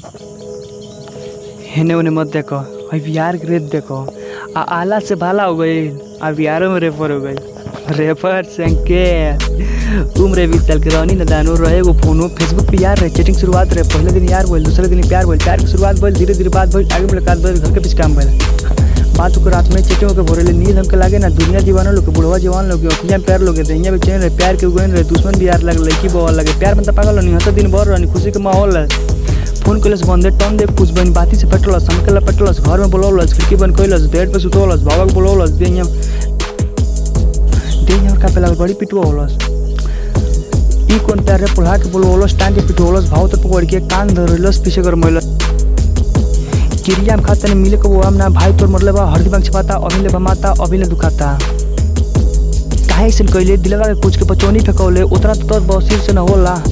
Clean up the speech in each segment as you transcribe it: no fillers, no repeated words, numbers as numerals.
हेने उन्हें मत देखो, अब यार के रेत देखो। आला से भाला हो गई, अब यारों में रेफर हो गई। रेफर संकेत उम्र 20 साल के रहनी नदानो रहे वो फोनो फेसबुक पे यार रहे, चैटिंग शुरुआत रहे, पहले दिन यार बोल, दूसरे दिन प्यार बोल, प्यार की शुरुआत बोल, धीरे धीरे बात बोल, आगे मुलाकात बोल, घर के पीछे काम बोल। बात को रात में चेटिंग के भोरे नींद हमके लागे ना, दुनिया दीवाना लोग, बुढ़वा जवान लोग, अखियां प्यार लोग, दहिया भी चैन रहे, प्यार के उगन रहे, दुश्मन भी यार लगे, लड़की बवाल लगे, प्यार में तो पागल नहीं हंसा दिन भर रहनी, खुशी के माहौल है। फोन कैलस बंदे टन दे कुछ बन बाती से पटलस, हमके पटलस, घर में बोलौलस, खिड़की बंद कैलस, बेड पे सुतौलस, बाबा के बोलौलस, देहिया का पे लागल बड़ी पिटवा होलस। ई कौन प्यार रे पुल्हा के बोलौलस, टांग के पिटवलस, भाव तो पकड़ के कान धरलस, पीछे कर मैलस। किरिया में खाता ने मिले को वो ना भाई तोर मरले बा, हरदी बांग छपाता, अभी ले भमाता, अभी ले दुखाता। काहे सन कइले दिलवा के कुछ के पचौनी फेकौले, उतना तो बसिर से न होला।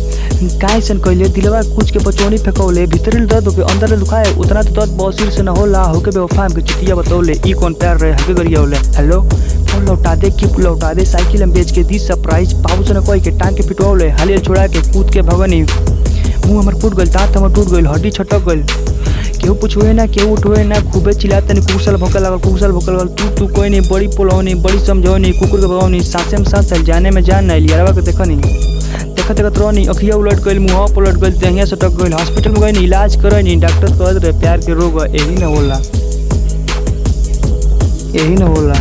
काहे सन कइले दिलवा के कुछ के पचौनी फेकौले, भीतर दर्द होके अंदर दुखाए, उतना तो दर्द बसिर से न होला। होके बेवफा हमके चिटिया बतौले, ई कौन प्यार रहे हके गरियावले। हेलो फोन लौटा दे, गिफ्ट लौटा दे, साइकिल हम बेच के दी सरप्राइज, बाबू से न कोई के टांग के पिटवौले, हालिया छोड़ा के कूद के भगनी। मुंह हमर फूट गइल, दांत हमर टूट गइल, हड्डी छटक गइल। केहू पूछुए ना, केहू उठुए ना, खूबे चिल्लाते नहीं, कुकुर भौंके लागल, कुकुर भौंके लागल। तू कोई नहीं, बड़ी पोलौनी, बड़ी समझौनी, कुकुर के भगौनी, सांसे में सांस चल, जाने में जान नहीं, यारवा के देखनी, देखत देखत रहनी, अखिया उलट गइल, मुँह पलट गइल, देहिया सटक गइल, हॉस्पिटल में गइनी, इलाज करनी, डॉक्टर कहत रहे प्यार के रोग यही न होला, यही न होला।